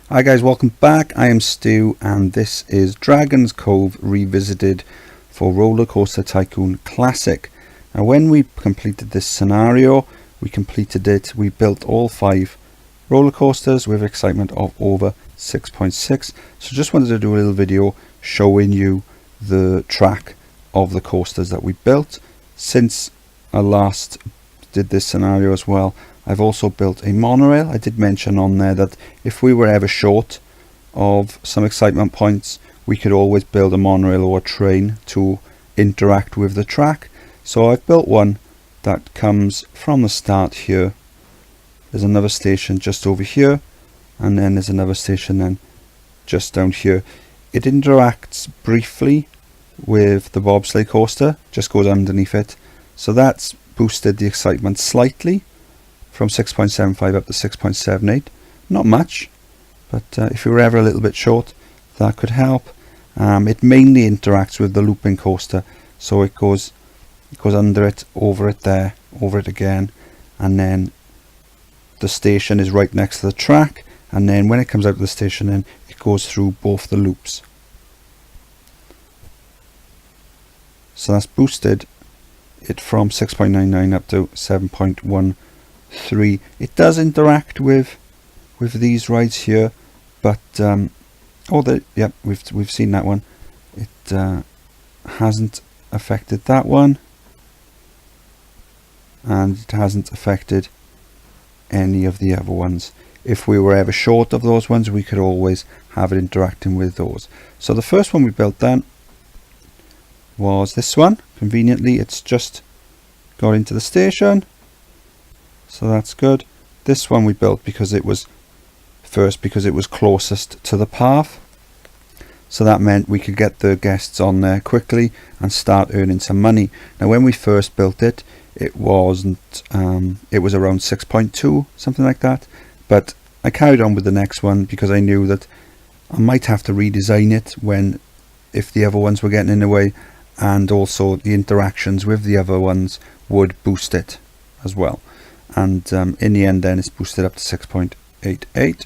Hi guys, welcome back. I am Stu and this is Dragon's Cove Revisited for Roller Coaster Tycoon Classic. Now when we completed this scenario, we built all 5 roller coasters with excitement of over 6.6. So just wanted to do a little video showing you the track of the coasters that we built. Since I last did this scenario as well, I've also built a monorail. I did mention on there that if we were ever short of some excitement points, we could always build a monorail or a train to interact with the track. So I've built one that comes from the start here. There's another station just over here, and then there's another station then just down here. It interacts briefly with the bobsleigh coaster, just goes underneath it. So that's boosted the excitement slightly, from 6.75 up to 6.78. Not much, but if you were ever a little bit short, that could help. It mainly interacts with the looping coaster, so it goes under it, over it there, over it again, and then the station is right next to the track, and then when it comes out of the station, then it goes through both the loops. So that's boosted it from 6.99 up to 7.13. It does interact with these rides here, but we've seen that one. It hasn't affected that one, and it hasn't affected any of the other ones. If we were ever short of those ones, we could always have it interacting with those. So the first one we built then was this one. Conveniently, it's just got into the station, so that's good. This one we built because it was closest to the path, so that meant we could get the guests on there quickly and start earning some money. Now when we first built it, it wasn't it was around 6.2, something like that, but I carried on with the next one because I knew that I might have to redesign it if the other ones were getting in the way, and also the interactions with the other ones would boost it as well. And in the end then it's boosted up to 6.88.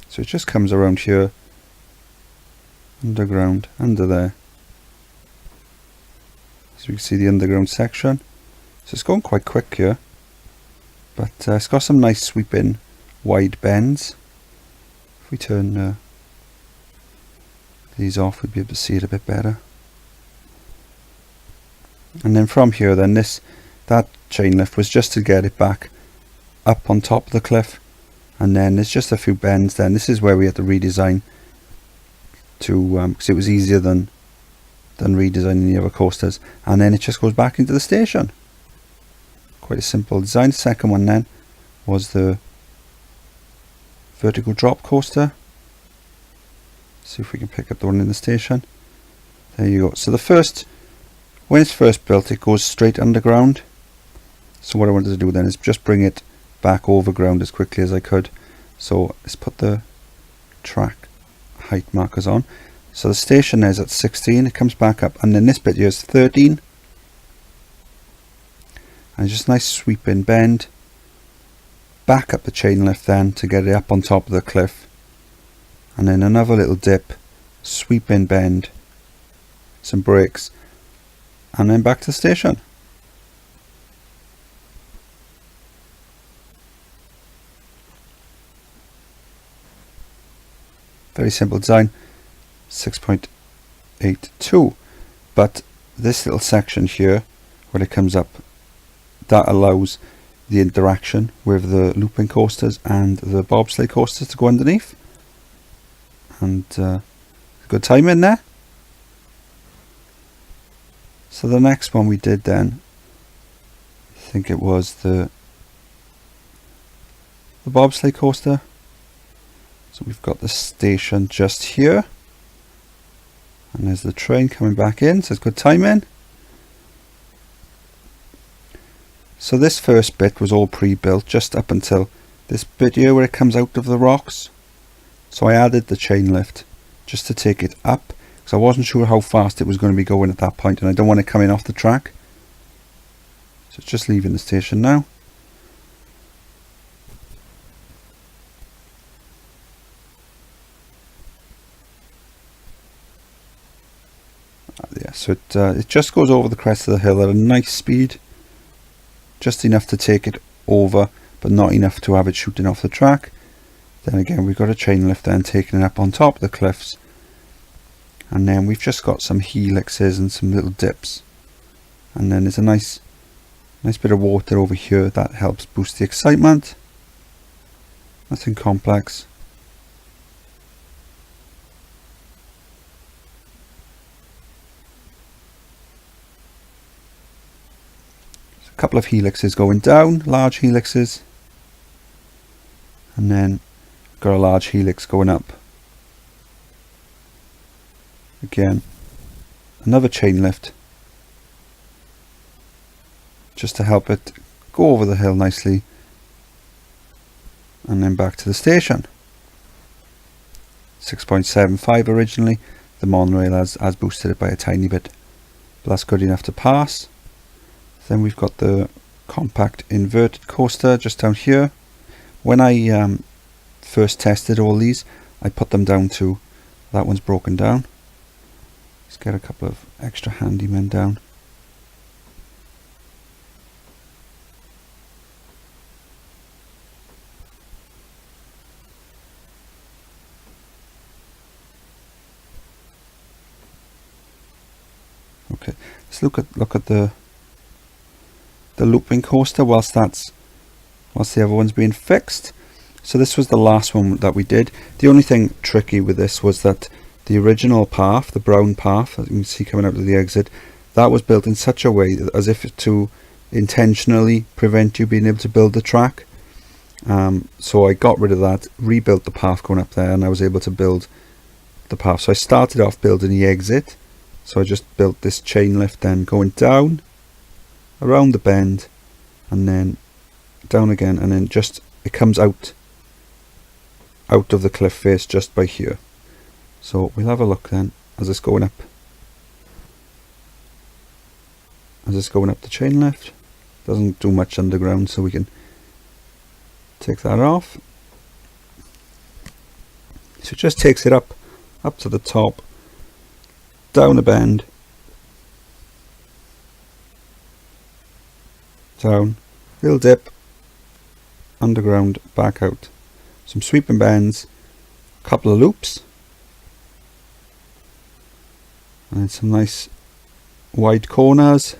So it just comes around here, underground, under there. So you can see the underground section. So it's going quite quick here, but it's got some nice sweeping wide bends. If we turn these off, we'd be able to see it a bit better. And then from here then that chain lift was just to get it back up on top of the cliff, and then there's just a few bends. Then this is where we had to redesign to because it was easier than redesigning the other coasters, and then it just goes back into the station. Quite a simple design. The second one then was the vertical drop coaster. See if we can pick up the one in the station. There you go. So when it's first built, it goes straight underground. So what I wanted to do then is just bring it back overground as quickly as I could. So let's put the track height markers on. So the station is at 16, it comes back up, and then this bit here is 13. And just a nice sweeping bend. Back up the chain lift then to get it up on top of the cliff. And then another little dip, sweeping bend, some brakes, and then back to the station. Very simple design, 6.82. But this little section here, when it comes up, that allows the interaction with the looping coasters and the bobsleigh coasters to go underneath. And good time in there. So the next one we did then, I think it was the bobsleigh coaster. So we've got the station just here, and there's the train coming back in, so it's good timing. So this first bit was all pre-built just up until this bit here where it comes out of the rocks. So I added the chain lift just to take it up, because I wasn't sure how fast it was going to be going at that point, and I don't want it coming off the track. So it's just leaving the station now. So it just goes over the crest of the hill at a nice speed, just enough to take it over, but not enough to have it shooting off the track. Then again, we've got a chain lift then taking it up on top of the cliffs, and then we've just got some helixes and some little dips, and then there's a nice bit of water over here that helps boost the excitement. Nothing complex. So a couple of helixes going down, large helixes, and then got a large helix going up. Again, another chain lift, just to help it go over the hill nicely, and then back to the station. 6.75 originally. The monorail has boosted it by a tiny bit, but that's good enough to pass. Then we've got the compact inverted coaster just down here. When I first tested all these, I put them down to, that one's broken down. Let's get a couple of extra handymen down. Okay, let's look at the looping coaster whilst the other one's being fixed. So this was the last one that we did. The only thing tricky with this was that the original path, the brown path, as you can see coming out of the exit, that was built in such a way as if to intentionally prevent you being able to build the track. So I got rid of that, rebuilt the path going up there, and I was able to build the path. So I started off building the exit. So I just built this chain lift then going down, around the bend, and then down again, and then just it comes out of the cliff face just by here. So we'll have a look then as it's going up. As it's going up the chain lift, doesn't do much underground, so we can take that off. So it just takes it up to the top, down a bend, down, little dip, underground, back out. Some sweeping bends, a couple of loops, and then some nice wide corners.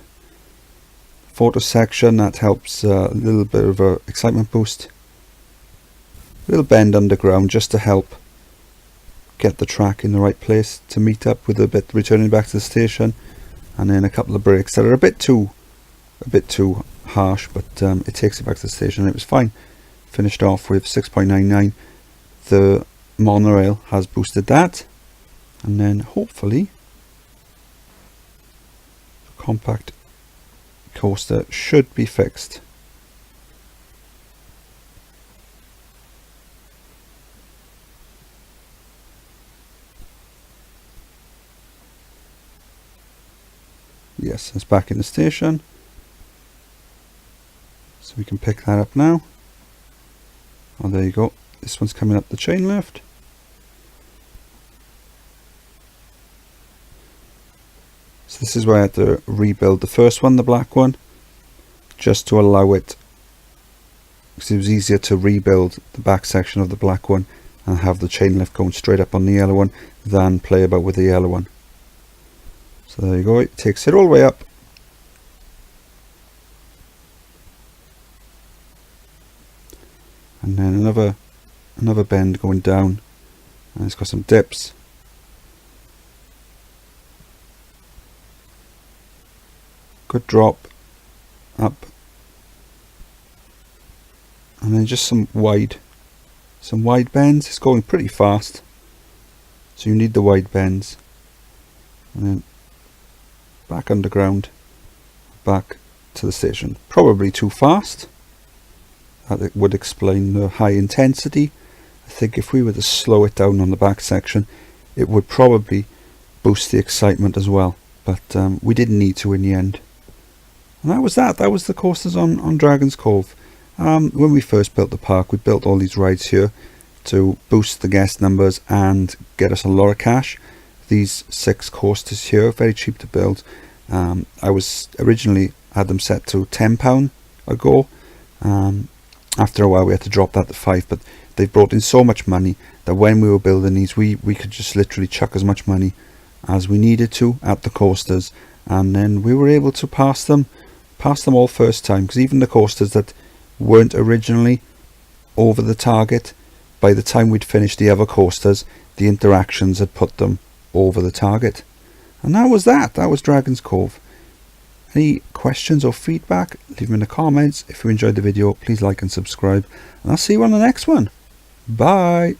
Photo section that helps a little bit of a excitement boost. Little bend underground just to help get the track in the right place to meet up with a bit returning back to the station, and then a couple of brakes that are a bit too harsh, but it takes it back to the station and it was fine. Finished off with 6.99. The monorail has boosted that, and then hopefully the compact coaster should be fixed. Yes, it's back in the station, so we can pick that up now. Oh, there you go. This one's coming up the chain lift. So this is where I had to rebuild the first one, the black one, just to allow it, because it was easier to rebuild the back section of the black one and have the chain lift going straight up on the yellow one than play about with the yellow one. So there you go, it takes it all the way up. And then another bend going down, and it's got some dips. Good drop up, and then just some wide bends. It's going pretty fast, so you need the wide bends, and then back underground, back to the station. Probably too fast. That would explain the high intensity. I think if we were to slow it down on the back section, it would probably boost the excitement as well, but we didn't need to in the end. And that was the coasters on Dragon's Cove. When we first built the park, we built all these rides here to boost the guest numbers and get us a lot of cash. these 6 coasters here, very cheap to build. I was originally had them set to £10 a go. After a while we had to drop that to 5, but they brought in so much money that when we were building these, we could just literally chuck as much money as we needed to at the coasters, and then we were able to pass them all first time, because even the coasters that weren't originally over the target, by the time we'd finished the other coasters, the interactions had put them over the target. And that was Dragon's Cove. Any questions or feedback, leave them in the comments. If you enjoyed the video, please like and subscribe, and I'll see you on the next one. Bye.